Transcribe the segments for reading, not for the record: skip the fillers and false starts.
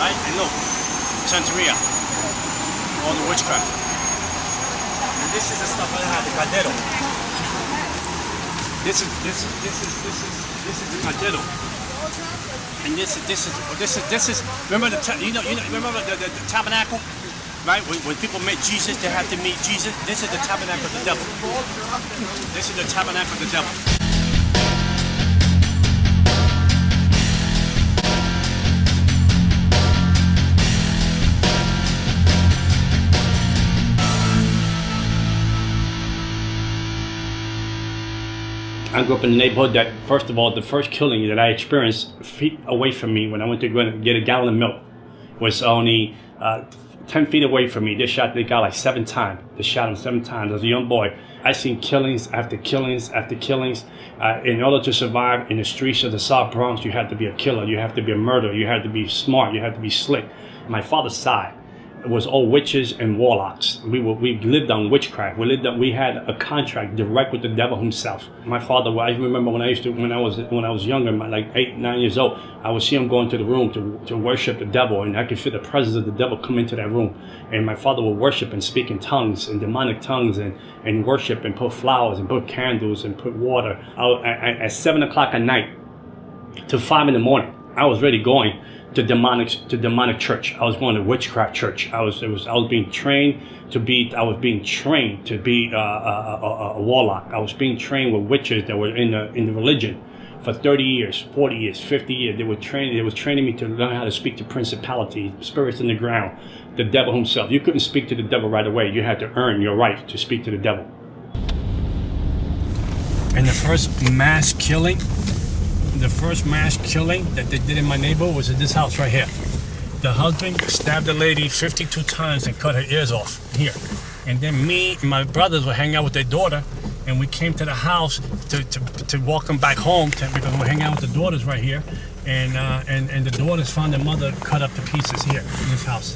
right? And look, Santeria, all the witchcraft. And this is the stuff I had, the caldero. This is the caldero. And this is. Remember remember the tabernacle, right? When people met Jesus, they had to meet Jesus. This is the tabernacle of the devil. This is the tabernacle of the devil. I grew up in a neighborhood that, first of all, the first killing that I experienced feet away from me when I went to go and get a gallon of milk was only 10 feet away from me. They shot the guy like 7 times. They shot him 7 times. As a young boy, I seen killings after killings after killings. In order to survive in the streets of the South Bronx, you had to be a killer. You have to be a murderer. You had to be smart. You had to be slick. My father's side was all witches and warlocks. We lived on witchcraft. We had a contract direct with the devil himself. My father, I remember when I was younger, like 8, 9 years old, I would see him go into the room to worship the devil, and I could feel the presence of the devil come into that room. And my father would worship and speak in tongues, and demonic tongues, and worship and put flowers and put candles and put water. At 7 o'clock at night to 5 in the morning, I was already going to demonic church. I was going to witchcraft church. I was being trained to be a warlock. I was being trained with witches that were in the religion for 30 years, 40 years, 50 years. They was training me to learn how to speak to principalities, spirits in the ground, the devil himself. You couldn't speak to the devil right away. You had to earn your right to speak to the devil. And the first mass killing that they did in my neighborhood was at this house right here. The husband stabbed the lady 52 times and cut her ears off here. And then me and my brothers were hanging out with their daughter, and we came to the house to walk them back home because we're hanging out with the daughters right here. And the daughters found their mother cut up to pieces here in this house.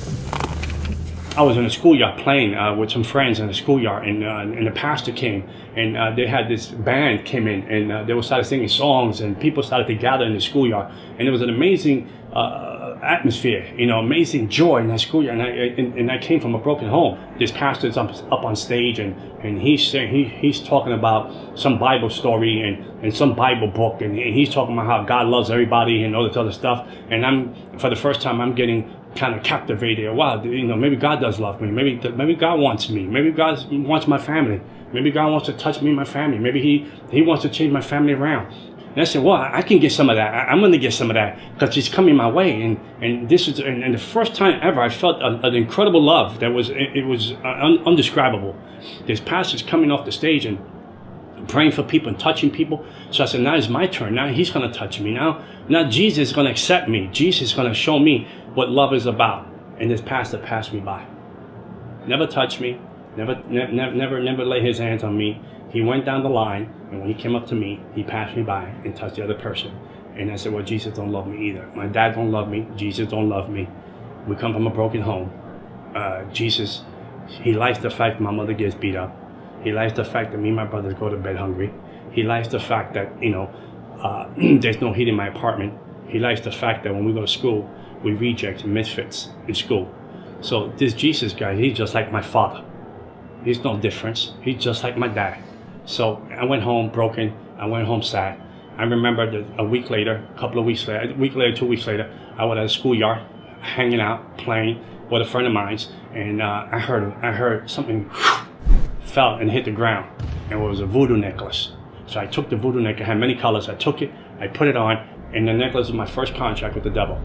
I was in a schoolyard playing with some friends in the schoolyard, and the pastor came, and they had this band came in, and they started singing songs, and people started to gather in the schoolyard, and it was an amazing atmosphere, amazing joy in that schoolyard. And I came from a broken home. This pastor's up on stage, and he's talking about some Bible story and some Bible book, and he's talking about how God loves everybody and all this other stuff. And for the first time, I'm getting kind of captivated. Wow, maybe God does love me. Maybe God wants me. Maybe God wants my family. Maybe God wants to touch me and my family. Maybe he wants to change my family around. And I said, well, I can get some of that. I'm going to get some of that because He's coming my way. And this is the first time ever I felt an incredible love that was undescribable. This pastor's coming off the stage and praying for people and touching people. So I said, now it's my turn. Now He's going to touch me. Now Jesus is going to accept me. Jesus is going to show me what love is about. And this pastor passed me by. Never touched me. Never laid his hands on me. He went down the line, and when he came up to me, he passed me by and touched the other person. And I said, well, Jesus don't love me either. My dad don't love me. Jesus don't love me. We come from a broken home. Jesus, He likes the fact that my mother gets beat up. He likes the fact that me and my brothers go to bed hungry. He likes the fact that, there's no heat in my apartment. He likes the fact that when we go to school, we reject misfits in school. So this Jesus guy, he's just like my father. He's no difference. He's just like my dad. So I went home broken. I went home sad. I remember that a week later, 2 weeks later, I was at a schoolyard, hanging out, playing with a friend of mine, and I heard something fell and hit the ground, and it was a voodoo necklace. So I took the voodoo necklace. It had many colors. I took it, I put it on, and the necklace was my first contract with the devil.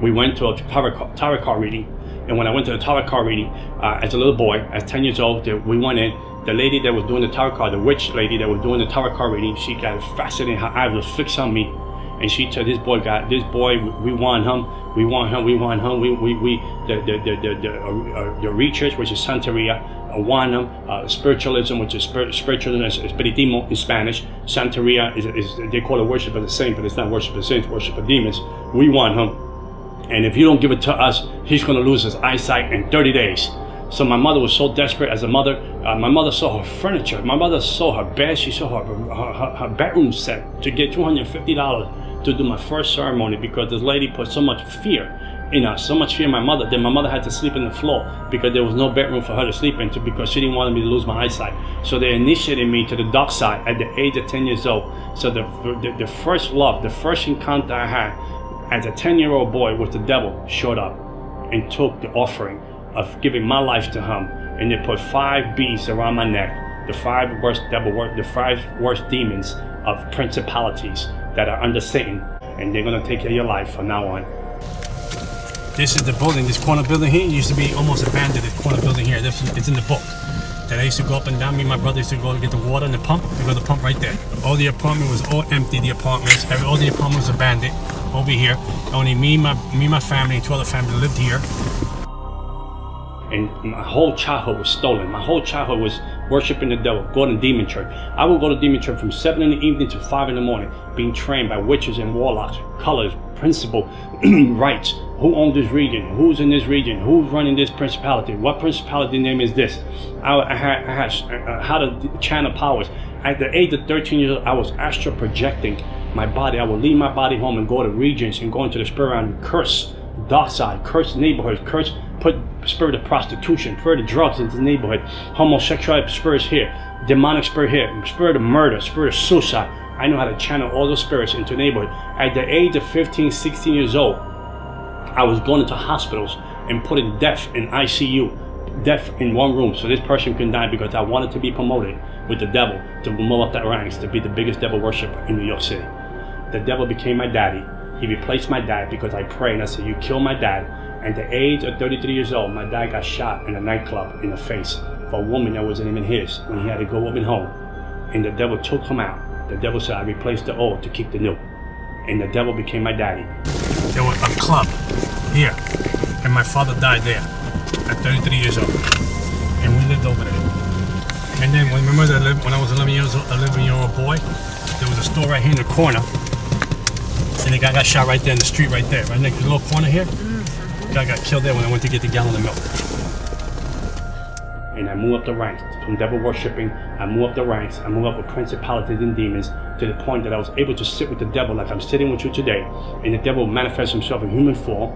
We went to a tarot card reading, and when I went to the tarot card reading, as a little boy, at 10 years old, we went in. The lady that was doing the tarot card, the witch lady that was doing the tarot card reading, she got fascinated. Her eyes was fixed on me, and she said, "This boy, we want him. The research, which is Santeria, want him. Spiritualism, which is spiritualism, espiritismo in Spanish. Santeria is they call it worship of the saint, but it's not worship of the saints, worship of demons. We want him, and if you don't give it to us, he's going to lose his eyesight in 30 days." So my mother was so desperate as a mother. My mother sold her furniture. My mother sold her bed. She sold her bedroom set to get $250 to do my first ceremony because this lady put so much fear in us, so much fear in my mother, that my mother had to sleep on the floor because there was no bedroom for her to sleep into because she didn't want me to lose my eyesight. So they initiated me to the dark side at the age of 10 years old. So the first love, the first encounter I had as a 10-year-old boy with the devil showed up and took the offering of giving my life to him, and they put 5 beads around my neck, the 5 worst the 5 worst demons of principalities that are under Satan, and they're gonna take care of your life from now on. This is the building, this corner building here used to be almost abandoned. The corner building here, it's in the book. That I used to go up and down. Me and my brother used to go to get the water and the pump. We got the pump right there. All the apartment was all empty. The apartments, all the apartments was abandoned over here. Only me, my family, and 2 other families lived here. And my whole childhood was stolen. My whole childhood was worshiping the devil, going to demon church. I would go to demon church from 7 in the evening to 5 in the morning, being trained by witches and warlocks, colors, principle, rights. Who owns this region? Who's in this region? Who's running this principality? What principality name is this? I had how to channel powers. At the age of 13 years old, I was astral projecting my body. I would leave my body home and go to regions and go into the spirit realm and curse dark side, curse neighborhoods, curse, put spirit of prostitution, spirit of drugs into the neighborhood, homosexual spirits here, demonic spirit here, spirit of murder, spirit of suicide. I know how to channel all those spirits into the neighborhood. At the age of 15, 16 years old, I was going into hospitals and putting death in ICU, death in one room, so this person couldn't die because I wanted to be promoted with the devil to move up that ranks to be the biggest devil worshiper in New York City. The devil became my daddy. He replaced my dad because I prayed and I said, you killed my dad. At the age of 33 years old, my dad got shot in a nightclub in the face for a woman that wasn't even his when he had to go up and home. And the devil took him out. The devil said, I replaced the old to keep the new. And the devil became my daddy. There was a club here, and my father died there at 33 years old. And we lived over there. And then remember that when I was 11-year-old boy, there was a store right here in the corner. And the guy got shot right there in the street right there. Right next to the little corner here. The guy got killed there when I went to get the gallon of milk. And I moved up the ranks from devil worshipping. I moved up the ranks. I moved up with principalities and demons to the point that I was able to sit with the devil like I'm sitting with you today. And the devil would manifest himself in human form.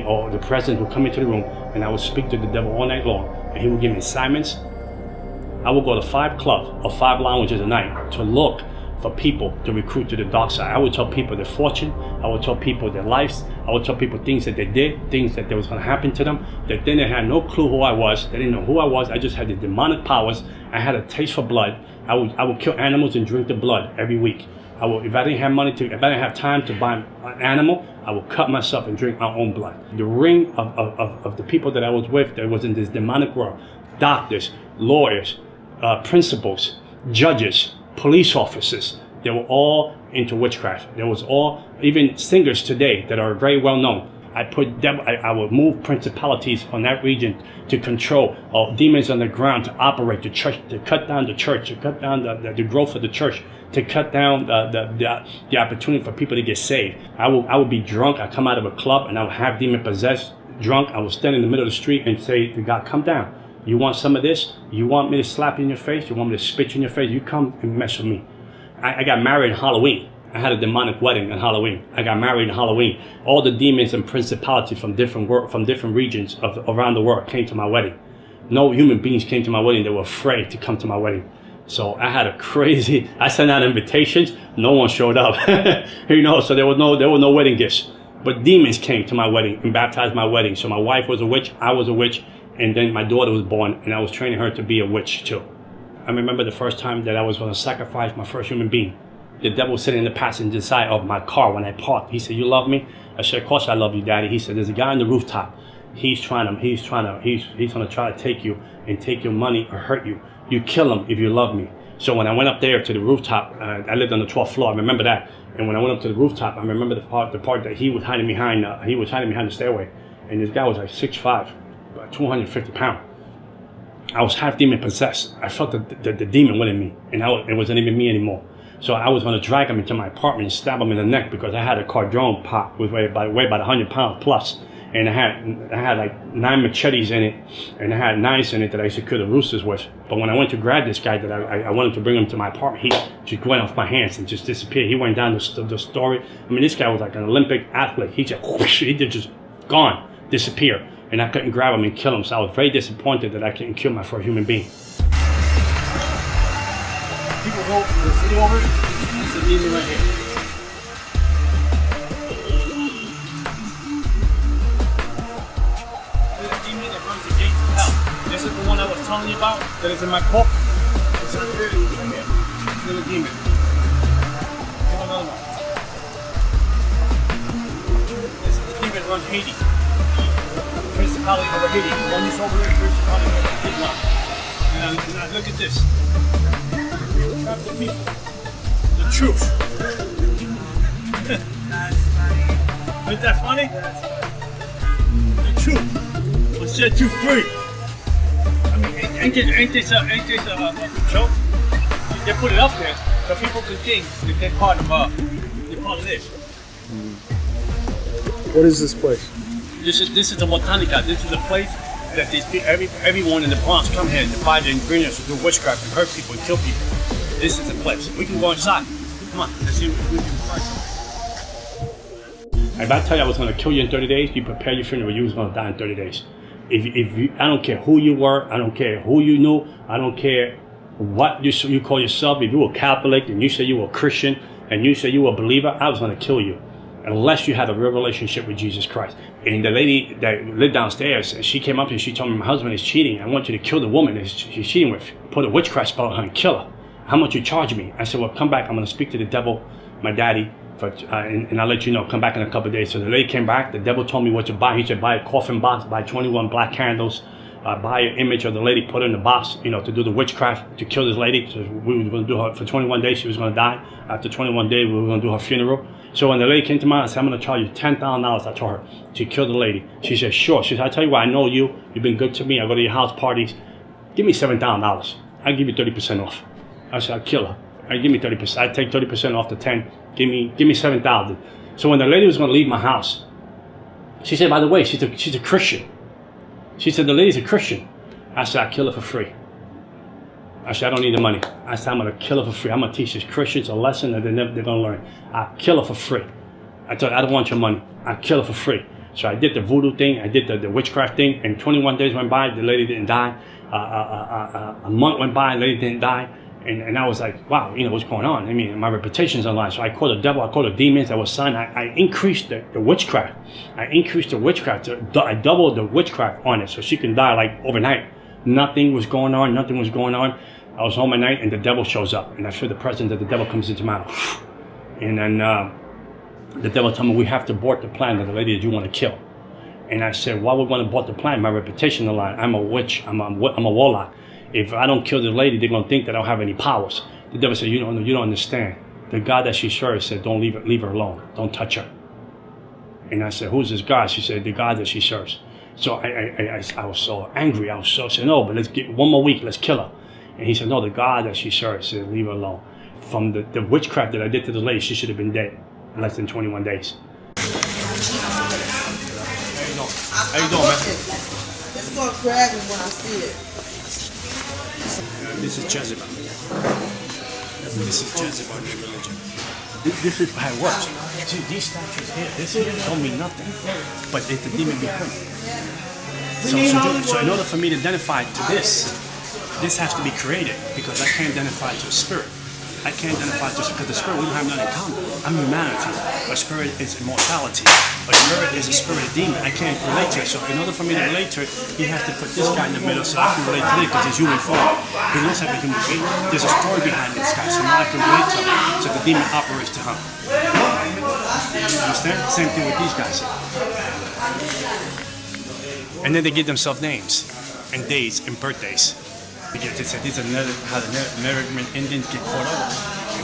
Or the presence would come into the room, and I would speak to the devil all night long. And he would give me assignments. I would go to 5 clubs or 5 lounges a night to look for people to recruit to the dark side. I would tell people their fortune. I would tell people their lives. I would tell people things that they did, things that was going to happen to them, that then they had no clue who I was. They didn't know who I was. I just had the demonic powers. I had a taste for blood. I would kill animals and drink the blood every week. If I didn't have time to buy an animal, I would cut myself and drink my own blood. The ring of the people that I was with that was in this demonic world, doctors, lawyers, principals, judges, police officers, they were all into witchcraft. There was all, even singers today that are very well known. I would move principalities from that region to control demons on the ground to operate the church, to cut down the church, to cut down the growth of the church, to cut down the opportunity for people to get saved. I would be drunk. I'd come out of a club and I would have demon possessed, drunk. I would stand in the middle of the street and say to God, come down. You want some of this? You want me to slap you in your face? You want me to spit you in your face? You come and mess with me. I got married on Halloween. I had a demonic wedding on Halloween. I got married on Halloween. All the demons and principalities from different regions around the world came to my wedding. No human beings came to my wedding. They were afraid to come to my wedding. So I had I sent out invitations. No one showed up. So there were no wedding gifts. But demons came to my wedding and baptized my wedding. So my wife was a witch. I was a witch. And then my daughter was born, and I was training her to be a witch too. I remember the first time that I was going to sacrifice my first human being. The devil was sitting in the passenger side of my car when I parked. He said, you love me? I said, of course I love you, Daddy. He said, there's a guy on the rooftop. He's going to try to take you and take your money or hurt you. You kill him if you love me. So when I went up there to the rooftop, I lived on the 12th floor. I remember that. And when I went up to the rooftop, I remember the part that he was hiding behind. He was hiding behind the stairway. And this guy was like 6'5", 250 pounds. I was half demon possessed. I felt the demon within me, and it wasn't even me anymore. So I was going to drag him into my apartment and stab him in the neck because I had a cardone pop, which weighed about 100 pounds plus. and I had like 9 machetes in it, and I had knives in it that I used to kill the roosters with. But when I went to grab this guy that I wanted to bring him to my apartment, he just went off my hands and just disappeared. He went down the story. I mean, this guy was like an Olympic athlete. He just whoosh, he just gone, disappeared, and I couldn't grab him and kill him. So I was very disappointed that I couldn't kill my first human being. People go to the city over. It's a demon right here. This is the one I was telling you about that is in my book. It's a little demon. Here's another one. This is the demon that runs Haiti. Principality over Haiti. One is over here, principality over Islam. And look at this. Trap the people. The truth. Isn't that funny? The truth will set you free. Ain't this a joke? They put it up there so people can think that they're part of this. What is this place? This is the Botanica. This is a place that these everyone in the Bronx come here to buy the ingredients to do witchcraft and hurt people and kill people. This is the place. We can go inside. Come on, let's see if we can find something. If I tell you I was going to kill you in 30 days, you prepare your funeral. You was going to die in 30 days. If you, I don't care who you were, I don't care who you knew, I don't care what you call yourself. If you were Catholic and you say you were Christian and you say you were a believer, I was going to kill you unless you had a real relationship with Jesus Christ. And the lady that lived downstairs, she came up and she told me, my husband is cheating. I want you to kill the woman that she's cheating with. Put a witchcraft spell on her and kill her. How much you charge me? I said, well, come back. I'm going to speak to the devil, my daddy, and I'll let you know. Come back in a couple of days. So the lady came back. The devil told me what to buy. He said, buy a coffin box, buy 21 black candles, buy an image of the lady, put her in the box, to do the witchcraft, to kill this lady. So we were going to do her for 21 days. She was going to die. After 21 days, we were going to do her funeral. So when the lady came to me, I said, I'm going to charge you $10,000. I told her to kill the lady. She said, sure. She said, I tell you what, I know you. You've been good to me. I go to your house parties. Give me $7,000. I'll give you 30% off. I said, I'll kill her. I'll give me 30%. I take 30% off the 10. Give me 7,000. So when the lady was going to leave my house, she said, by the way, she's a Christian. She said, the lady's a Christian. I said, I'll kill her for free. I said, I don't need the money. I said, I'm going to kill her for free. I'm going to teach these Christians a lesson that they're going to learn. I'll kill her for free. I told her, I don't want your money. I'll kill her for free. So I did the voodoo thing. I did the witchcraft thing. And 21 days went by. The lady didn't die. A month went by. The lady didn't die. And I was like, wow, what's going on? I mean, my reputation's online. So I called the devil, I called the demons that was signed. I increased the witchcraft. I increased the witchcraft. I doubled the witchcraft on it so she can die like overnight. Nothing was going on. Nothing was going on. I was home at night and the devil shows up. And I feel the presence of the devil comes into my house. And then the devil told me, we have to abort the plan of the lady that you want to kill. And I said, why would we want to abort the plan? My reputation on the line. I'm a witch. I'm a warlock. If I don't kill the lady, they're going to think that I don't have any powers. The devil said, you don't understand. The God that she serves said, don't leave her alone. Don't touch her. And I said, who's this God? She said, the God that she serves. So I was so angry. I was so saying, no, but let's get one more week. Let's kill her. And he said, no, the God that she serves said, leave her alone. From the witchcraft that I did to the lady, she should have been dead in less than 21 days. How you doing, man? It's going to grab me when I see it. This is Jezebel. This is Jezebel in religion. This is how it works. See, these statues here, this here don't mean nothing, but it's the demon behind it. So in order for me to identify to this has to be created because I can't identify to a spirit. I can't identify just because the spirit, we don't have nothing in common. I'm humanity. A spirit is immortality. A spirit is a spirit of demon. I can't relate to it. So in order for me to relate to it, he has to put this guy in the middle so I can relate to it because he's human form. He looks like a human being. There's a story behind this guy, so now I can relate to him. So the demon operates to him. You understand? Same thing with these guys. And then they give themselves names and days and birthdays. They said these are how the American Indians get caught up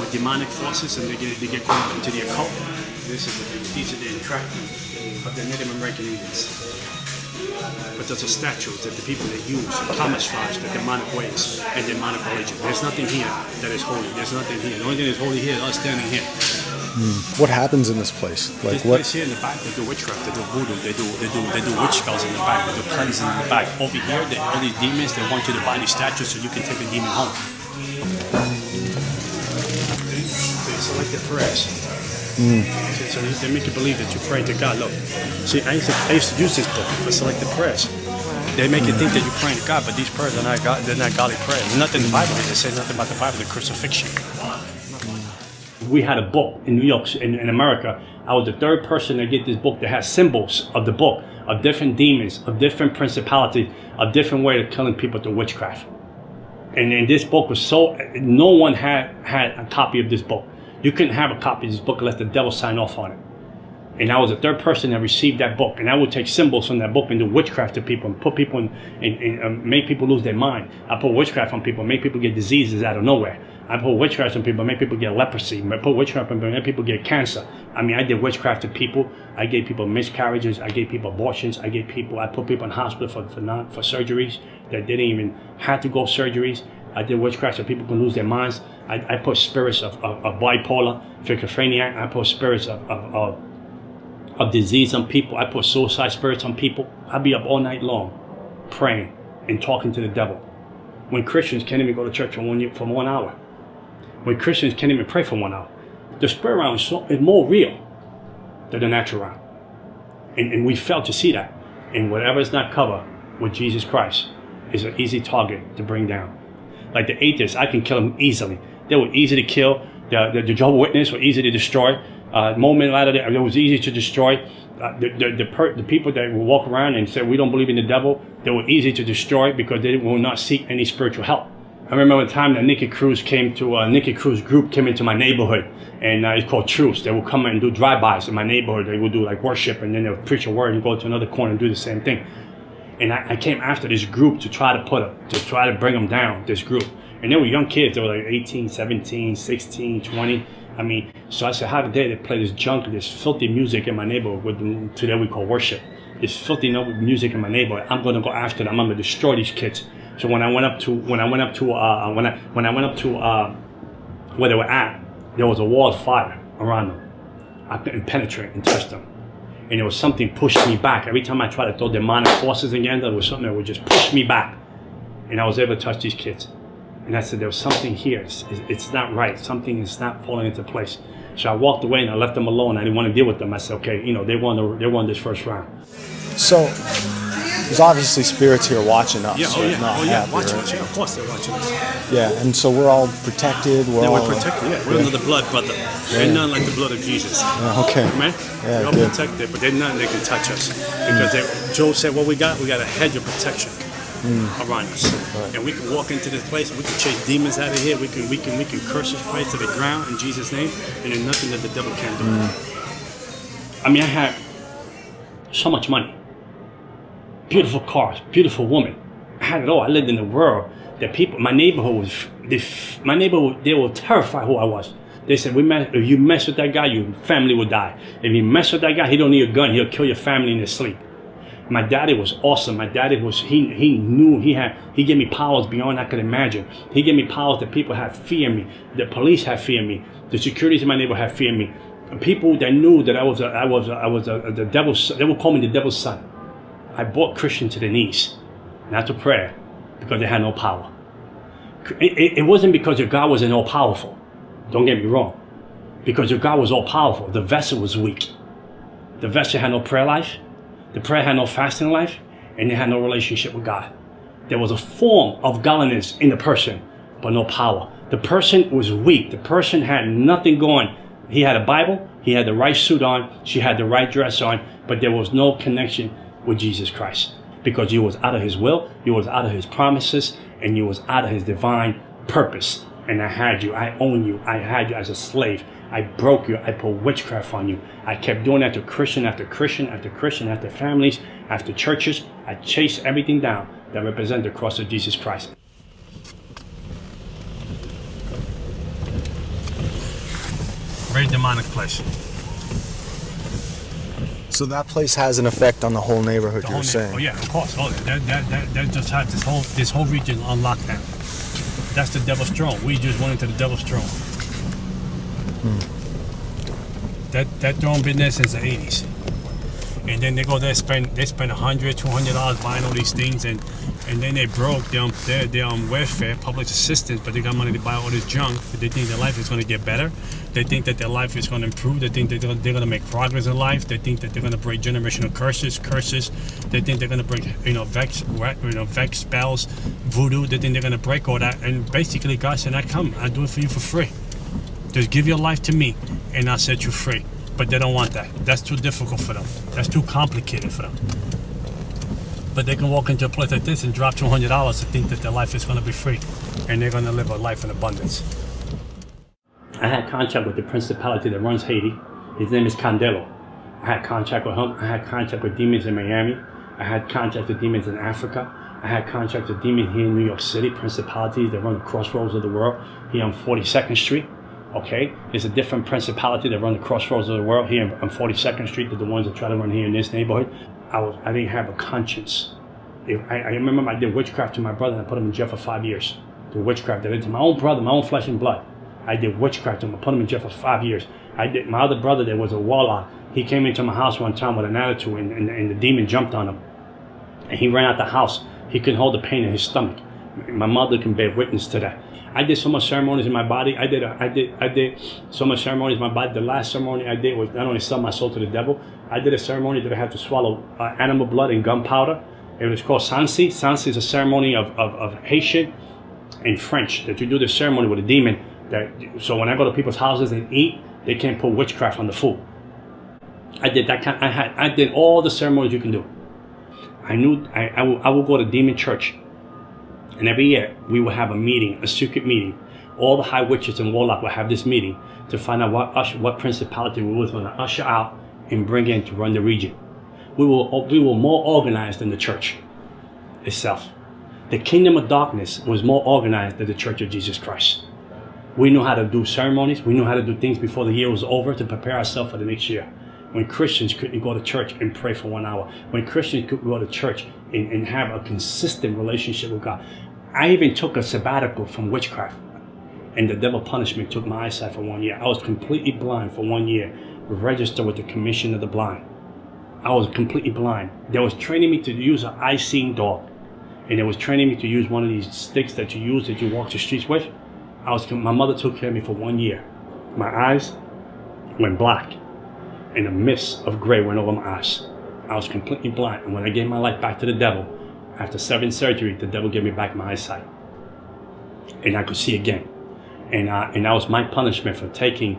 with demonic forces and they get caught up into the occult. These are the attractions of the Native American Indians. But there's a statue that the people that use camouflage the demonic ways and demonic religion. There's nothing here that is holy. There's nothing here. The only thing that's holy here is us standing here. What happens in this place? Like This what? place here in the back, they do witchcraft, they do voodoo, they do witch spells in the back, they do cleansing in the back. Over here, all these demons, they want you to buy these statues so you can take a demon home. They select the prayers. So they make you believe that you pray to God. Look, see, I used to use this book for selected prayers. They make you think that you're praying to God, but these prayers are not God. They're not godly prayers. There's nothing in the Bible. They say nothing about the Bible. The crucifixion. We had a book in New York, in America. I was the third person to get this book that has symbols of the book, of different demons, of different principalities, of different way of killing people through witchcraft. And this book was no one had a copy of this book. You couldn't have a copy of this book unless the devil signed off on it. And I was the third person that received that book. And I would take symbols from that book and do witchcraft to people and put people in make people lose their mind. I put witchcraft on people, make people get diseases out of nowhere. I put witchcraft on people, make people get leprosy. I put witchcraft on people, make people get cancer. I mean, I did witchcraft to people. I gave people miscarriages. I gave people abortions. I put people in hospital for surgeries that didn't even have to go surgeries. I did witchcraft so people can lose their minds. I put spirits of bipolar, schizophrenia. I put spirits of disease on people. I put suicide spirits on people. I'd be up all night long praying and talking to the devil. When Christians can't even go to church for 1 hour. When Christians can't even pray for 1 hour. The spirit realm is more real than the natural realm. And we fail to see that. And whatever is not covered with Jesus Christ is an easy target to bring down. Like the atheists, I can kill them easily. They were easy to kill. The Jehovah's Witnesses were easy to destroy. Moment later, it was easy to destroy. The people that will walk around and say we don't believe in the devil, they were easy to destroy because they will not seek any spiritual help. I remember the time that Nikki Cruz group came into my neighborhood, and it's called Truce. They would come and do drive-bys in my neighborhood. They would do like worship, and then they would preach a word and go to another corner and do the same thing. And I came after this group to try to bring them down, this group. And they were young kids. They were like 18, 17, 16, 20. I mean, so I said, how dare they play this junk, this filthy music in my neighborhood, today we call worship. This filthy music in my neighborhood. I'm going to go after them. I'm going to destroy these kids. So when I went up to where they were at, there was a wall of fire around them. I couldn't penetrate and touch them. And there was something pushing me back. Every time I tried to throw demonic forces again, there was something that would just push me back. And I was able to touch these kids. And I said, there was something here. It's not right. Something is not falling into place. So I walked away and I left them alone. I didn't want to deal with them. I said, okay, they won this first round. So there's obviously spirits here watching us. Yeah, watching us. Yeah, of course they're watching us. Yeah, and so we're all protected. We're protected. Yeah, we're under the blood, brother. Ain't nothing like the blood of Jesus. Okay. Man, yeah, we're all protected, but there's nothing that can touch us because Job said, "What we got a hedge of protection around us, and we can walk into this place. We can chase demons out of here. We can curse this place to the ground in Jesus' name, and there's nothing that the devil can do." I mean, I had so much money. Beautiful cars, beautiful woman. I had it all. I lived in a world that people, my neighborhood they were terrified who I was. They said, if you mess with that guy, your family will die. If you mess with that guy, he don't need a gun. He'll kill your family in his sleep. My daddy was awesome. My daddy was, he knew, he gave me powers beyond I could imagine. He gave me powers that people had fear me. The police had fear me. The securities in my neighborhood had fear me. People that knew that I was the devil's, they would call me the devil's son. I brought Christians to their knees, not to prayer, because they had no power. It wasn't because your God wasn't all powerful. Don't get me wrong. Because your God was all powerful. The vessel was weak. The vessel had no prayer life. The prayer had no fasting life, and they had no relationship with God. There was a form of godliness in the person, but no power. The person was weak. The person had nothing going. He had a Bible. He had the right suit on. She had the right dress on, but there was no connection with Jesus Christ, because you was out of his will, you was out of his promises, and you was out of his divine purpose. And I had you, I own you, I had you as a slave. I broke you, I put witchcraft on you. I kept doing that to Christian after Christian after Christian, after families, after churches. I chased everything down that represented the cross of Jesus Christ. Very demonic place. So that place has an effect on the whole neighborhood, you're saying? Oh yeah, of course. Oh, that just had this whole region on lockdown. That's the devil's throne. We just went into the devil's throne. That drone business is the 80s. And then they go there, spend $100, $200 buying all these things, and then they broke. They're on welfare, public assistance, but they got money to buy all this junk. But they think their life is going to get better. They think that their life is going to improve. They think that they're going to make progress in life. They think that they're going to break generational curses. They think they're going to break, vex spells, voodoo. They think they're going to break all that. And basically, God said, "I come. I do it for you for free. Just give your life to me, and I'll set you free." But they don't want that. That's too difficult for them. That's too complicated for them. But they can walk into a place like this and drop $200 to think that their life is going to be free, and they're going to live a life in abundance. I had contact with the principality that runs Haiti. His name is Candelo. I had contact with him. I had contact with demons in Miami. I had contact with demons in Africa. I had contact with demons here in New York City, principalities that run the crossroads of the world, here on 42nd Street. Okay, there's a different principality that run the crossroads of the world here on 42nd Street than the ones that try to run here in this neighborhood. I didn't have a conscience. I remember I did witchcraft to my brother and I put him in jail for 5 years. The witchcraft I did to my own brother, my own flesh and blood. I did witchcraft to him. I put him in jail for 5 years. My other brother that was a warlock, he came into my house one time with an attitude, and the demon jumped on him. And he ran out the house. He couldn't hold the pain in his stomach. My mother can bear witness to that. I did so much ceremonies in my body. I did so much ceremonies in my body. The last ceremony I did was not only sell my soul to the devil. I did a ceremony that I had to swallow animal blood and gunpowder. It was called Sansi. Sansi is a ceremony of Haitian and French that you do the ceremony with a demon. So when I go to people's houses and eat, they can't put witchcraft on the food. I did that kind. I did all the ceremonies you can do. I knew I would go to demon church. And every year, we would have a meeting, a secret meeting. All the high witches and warlock would have this meeting to find out what principality we was going to usher out and bring in to run the region. We were more organized than the church itself. The kingdom of darkness was more organized than the Church of Jesus Christ. We knew how to do ceremonies. We knew how to do things before the year was over to prepare ourselves for the next year. When Christians couldn't go to church and pray for 1 hour. When Christians could go to church and have a consistent relationship with God. I even took a sabbatical from witchcraft, and the devil punishment took my eyesight for 1 year. I was completely blind for 1 year, registered with the Commission of the Blind. I was completely blind. They was training me to use an eye-seeing dog, and they was training me to use one of these sticks that you use that you walk the streets with. My mother took care of me for 1 year. My eyes went black, and a mist of gray went over my eyes. I was completely blind, and when I gave my life back to the devil, after 7 surgeries, the devil gave me back my eyesight, and I could see again. And that was my punishment for taking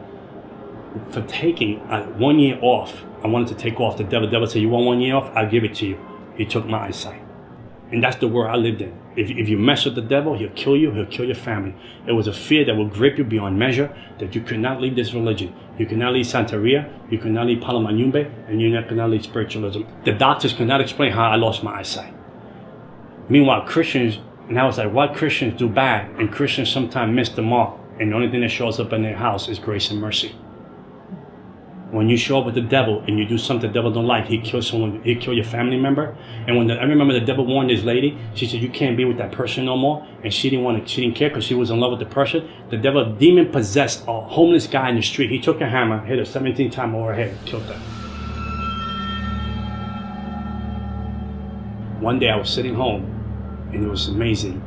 1 year off. I wanted to take off. The devil said, "You want 1 year off? I'll give it to you." He took my eyesight, and that's the world I lived in. If you mess with the devil, he'll kill you. He'll kill your family. It was a fear that will grip you beyond measure. That you could not leave this religion. You could not leave Santeria. You could not leave Palamanyumbe, and you could not leave spiritualism. The doctors could not explain how I lost my eyesight. Meanwhile, Christians, and I was like, why Christians do bad, and Christians sometimes miss the mark, and the only thing that shows up in their house is grace and mercy. When you show up with the devil and you do something the devil don't like, he kills someone, he kill your family member. And I remember the devil warned this lady. She said, "You can't be with that person no more." And she didn't care because she was in love with the person. The devil, demon possessed a homeless guy in the street. He took a hammer, hit her 17 times over her head, and killed her. One day I was sitting home, and it was amazing.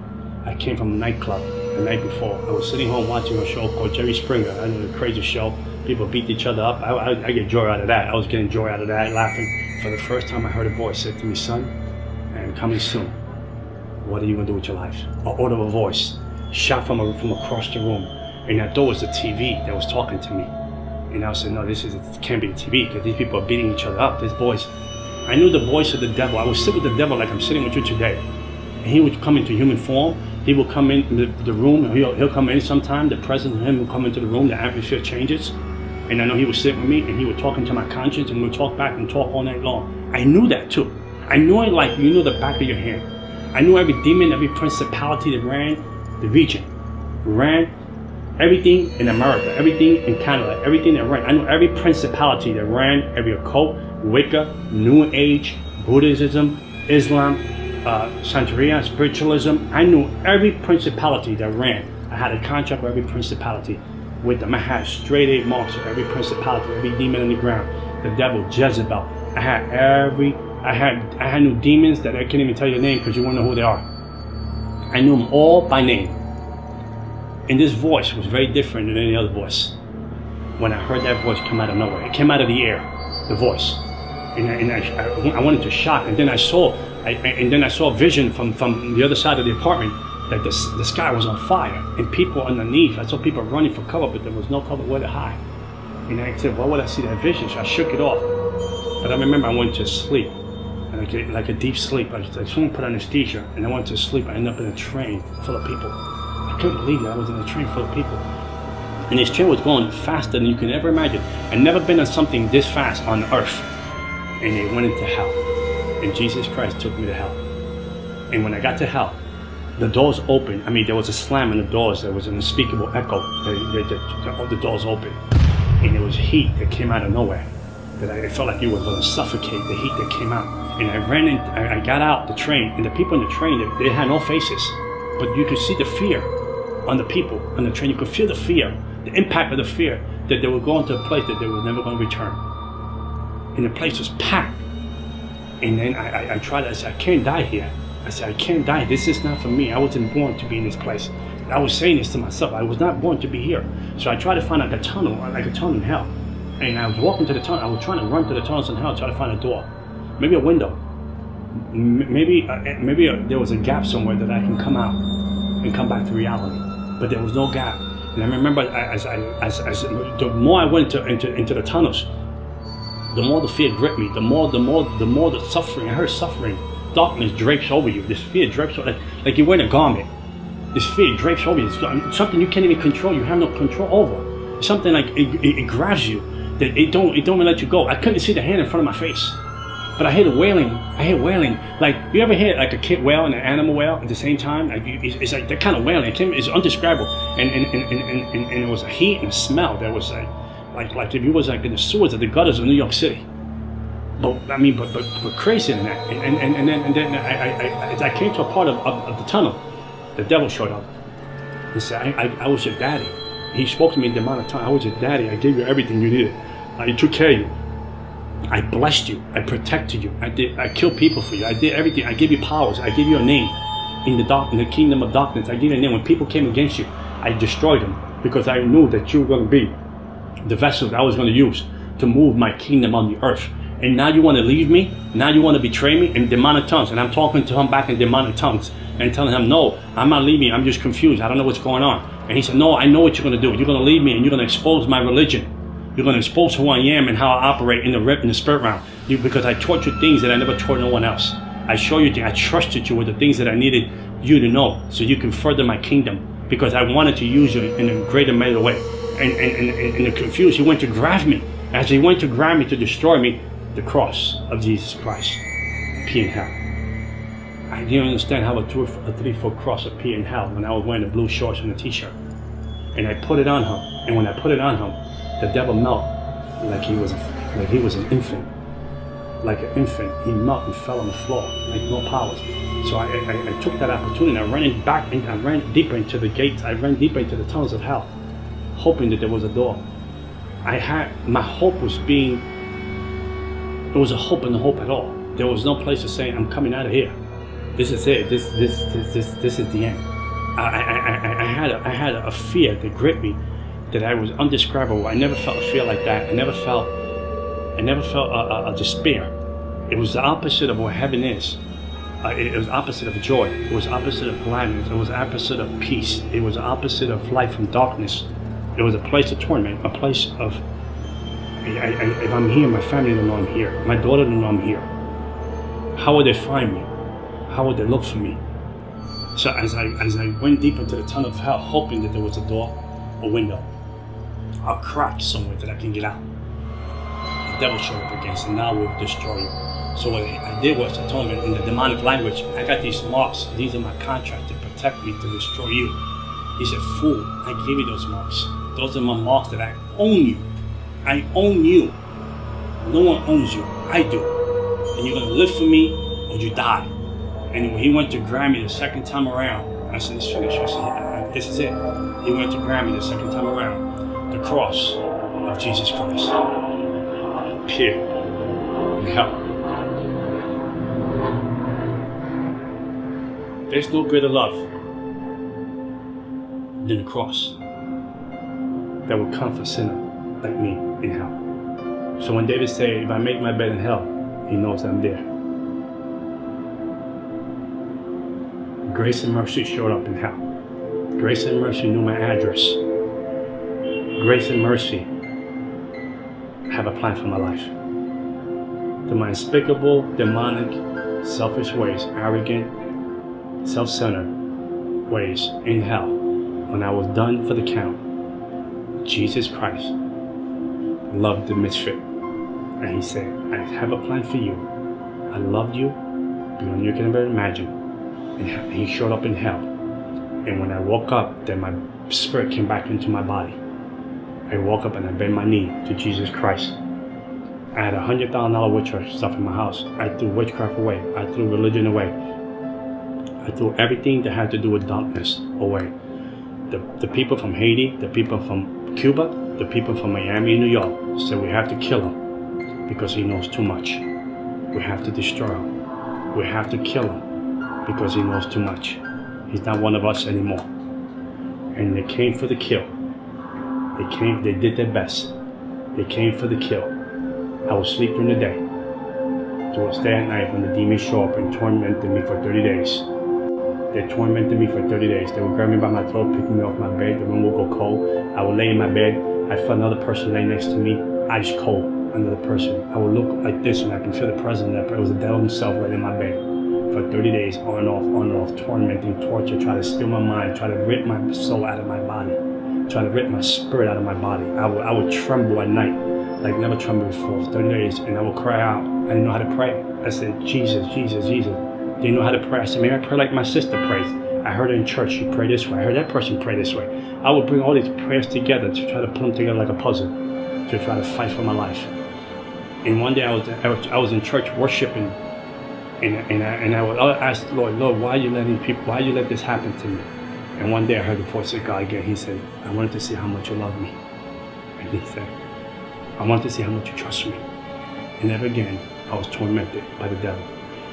I came from a nightclub the night before. I was sitting home watching a show called Jerry Springer. I know, the crazy show. People beat each other up. I get joy out of that. I was getting joy out of that, laughing. For the first time, I heard a voice say to me, "Son, I'm coming soon. What are you going to do with your life?" An audible voice shot from across the room. And I thought it was the TV that was talking to me. And I said, "No, it can't be the TV because these people are beating each other up. These boys." I knew the voice of the devil. I would sit with the devil like I'm sitting with you today. And he would come into human form. He will come in the room. He'll come in sometime. The presence of him will come into the room. The atmosphere changes. And I know he would sit with me and he would talk into my conscience, and we'd talk back and talk all night long. I knew that too. I knew it like you know the back of your hand. I knew every demon, every principality that ran the region, ran everything in America, everything in Canada, everything that ran. I knew every principality that ran, every occult, Wicca, New Age, Buddhism, Islam, Santeria, spiritualism. I knew every principality that ran. I had a contract with every principality. with them. I had straight 8 marks of every principality, every demon on the ground, the devil, Jezebel. I had new demons that I can't even tell you the name because you won't know who they are. I knew them all by name. And this voice was very different than any other voice. When I heard that voice come out of nowhere, it came out of the air, the voice. And I went into shock. And then I saw a vision from the other side of the apartment that the sky was on fire and people underneath. I saw people running for cover, but there was no cover where to hide. And I said, why would I see that vision? So I shook it off. But I remember I went to sleep, like a deep sleep. Like someone put anesthesia, and I went to sleep. I ended up in a train full of people. I couldn't believe that I was in a train full of people. And this train was going faster than you can ever imagine. I'd never been on something this fast on earth. And it went into hell. And Jesus Christ took me to hell. And when I got to hell, the doors opened. I mean, there was a slam in the doors. There was an unspeakable echo. The doors opened. And there was heat that came out of nowhere. That I felt like you were going to suffocate, the heat that came out. And I got out the train, and the people in the train, they had no faces. But you could see the fear on the people on the train. You could feel the fear, the impact of the fear, that they were going to a place that they were never going to return. And the place was packed. And then I tried, I said, I can't die here. I said, I can't die. This is not for me. I wasn't born to be in this place. I was saying this to myself. I was not born to be here. So I tried to find like a tunnel in hell. And I was walking to the tunnel. I was trying to run to the tunnels in hell, try to find a door, maybe a window, maybe there was a gap somewhere that I can come out and come back to reality. But there was no gap. And I remember as the more I went into the tunnels, the more the fear gripped me. The more the suffering. I heard suffering. Darkness drapes over you. This fear drapes over, like you're wearing a garment. This fear drapes over you. It's something you can't even control. You have no control over. It's something like it grabs you. That it don't even let you go. I couldn't see the hand in front of my face, but I hear the wailing. I hear wailing. Like you ever hear like a kid wail and an animal wail at the same time? Like it's like that kind of wailing. It's undescribable. And it was a heat and a smell. There was like if you was like in the sewers of the gutters of New York City. But I mean, but crazier than that. And then I came to a part of the tunnel. The devil showed up. He said, I was your daddy. He spoke to me in the amount of time. I was your daddy. I gave you everything you needed. I took care of you. I blessed you. I protected you. I killed people for you. I did everything. I gave you powers. I gave you a name in the kingdom of darkness. I gave you a name. When people came against you, I destroyed them because I knew that you were going to be the vessel that I was going to use to move my kingdom on the earth. And now you want to leave me? Now you want to betray me in demonic tongues? And I'm talking to him back in demonic tongues and telling him, no, I'm not leaving. I'm just confused. I don't know what's going on. And he said, no, I know what you're going to do. You're going to leave me and you're going to expose my religion. You're going to expose who I am and how I operate in the spirit realm. Because I taught you things that I never taught no one else. I showed you things. I trusted you with the things that I needed you to know so you can further my kingdom. Because I wanted to use you in a greater better way. And the confused, he went to grab me. As he went to grab me to destroy me, the cross of Jesus Christ appeared in hell. I didn't understand how a 3-foot cross appeared in hell when I was wearing the blue shorts and a t-shirt. And I put it on him. And when I put it on him, the devil melted like he was an infant. Like an infant, he melted and fell on the floor, like no powers. So I took that opportunity. I ran deeper into the gates. I ran deeper into the tunnels of hell, hoping that there was a door. My hope was there was a hope in the hope at all. There was no place to say, I'm coming out of here. This is it. This is the end. I had a fear that gripped me that I was undescribable. I never felt a fear like that. I never felt a despair. It was the opposite of what heaven is. It was opposite of joy. It was opposite of gladness. It was opposite of peace. It was opposite of light from darkness. It was a place of torment, a place of, if I'm here, my family don't know I'm here. My daughter don't know I'm here. How would they find me? How would they look for me? So as I went deep into the tunnel of hell, hoping that there was a door, a window, a crack somewhere that I can get out, the devil showed up again, so now we'll destroy you. So what I did was to tell him in the demonic language, I got these marks. These are my contract to protect me, to destroy you. He said, fool, I gave you those marks. Those are my marks that I own you. I own you. No one owns you. I do. And you're going to live for me or you die. And when he went to grab me the second time around, I said, it's finished. I said, this is it. He went to grab me the second time around. the cross of Jesus Christ here in hell. There's no greater love than the cross that will come for a sinner like me in hell. So when David said, if I make my bed in hell, he knows I'm there. Grace and mercy showed up in hell. Grace and mercy knew my address. Grace and mercy have a plan for my life. To my unspeakable, demonic, selfish ways, arrogant, self-centered ways in hell, when I was done for the count, Jesus Christ loved the misfit. And he said, I have a plan for you. I loved you beyond you can ever imagine. And he showed up in hell. And when I woke up, then my spirit came back into my body. I woke up and I bent my knee to Jesus Christ. I had $100,000 witchcraft stuff in my house. I threw witchcraft away. I threw religion away. I threw everything that had to do with darkness away. The people from Haiti, the people from Cuba, the people from Miami and New York said we have to kill him because he knows too much. We have to destroy him. We have to kill him because he knows too much. He's not one of us anymore. And they came for the kill. They did their best. They came for the kill. I would sleep during the day. To stay at night when the demons show up and tormented me for 30 days. They tormented me for 30 days. They would grab me by my throat, pick me off my bed. The room would go cold. I would lay in my bed. I felt another person lay next to me, ice cold, another person. I would look like this and I can feel the presence of that. It was the devil himself right in my bed. For 30 days, on and off, tormenting, torture, trying to steal my mind, trying to rip my soul out of my body, trying to rip my spirit out of my body. I would tremble at night, like never trembled before, for 30 days, and I would cry out. I didn't know how to pray. I said, Jesus, Jesus, Jesus. Didn't know how to pray. I said, maybe I pray like my sister prays. I heard her in church, she prayed this way. I heard that person pray this way. I would bring all these prayers together to try to put them together like a puzzle, to try to fight for my life. And one day I was in church worshiping, and I would ask the Lord, why are you let this happen to me? And one day I heard the voice of God again. He said, I wanted to see how much you love me. And he said, I wanted to see how much you trust me. And ever again, I was tormented by the devil.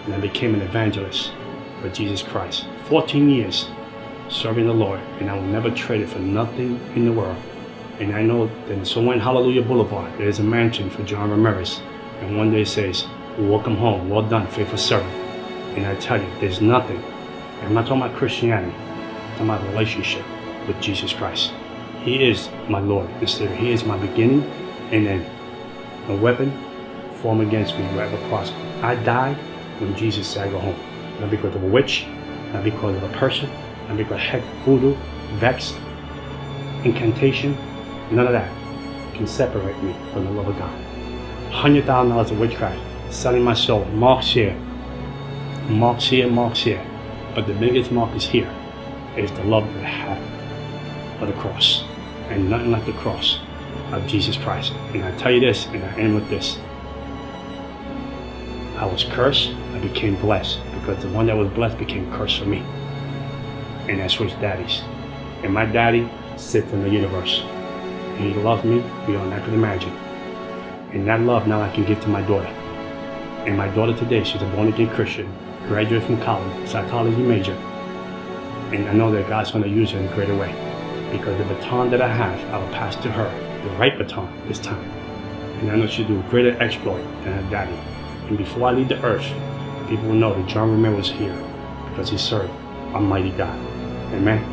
And I became an evangelist for Jesus Christ. 14 years serving the Lord, and I will never trade it for nothing in the world. And I know that somewhere in Hallelujah Boulevard, there is a mansion for John Ramirez. And one day it says, welcome home, well done, faithful servant. And I tell you, there's nothing. I'm not talking about Christianity. I'm talking about relationship with Jesus Christ. He is my Lord and Savior. He is my beginning and end. No weapon formed against me will ever prosper. I died when Jesus said I go home. Not because of a witch, not because of a person, not because of heck, voodoo, vex, incantation, none of that can separate me from the love of God. $100,000 of witchcraft, selling my soul, marks here, marks here, marks here. But the biggest mark is here. It is the love that I have for the cross. And nothing like the cross of Jesus Christ. And I tell you this, and I end with this. I was cursed, I became blessed, because the one that was blessed became cursed for me. And I switched daddies. And my daddy sits in the universe. And he loves me beyond I could imagine. And that love now I can give to my daughter. And my daughter today, she's a born-again Christian, graduate from college, psychology major. And I know that God's going to use her in a greater way. Because the baton that I have, I will pass to her, the right baton this time. And I know she'll do a greater exploit than her daddy. And before I leave the earth, people will know that John Ramirez was here because he served Almighty God. Amen.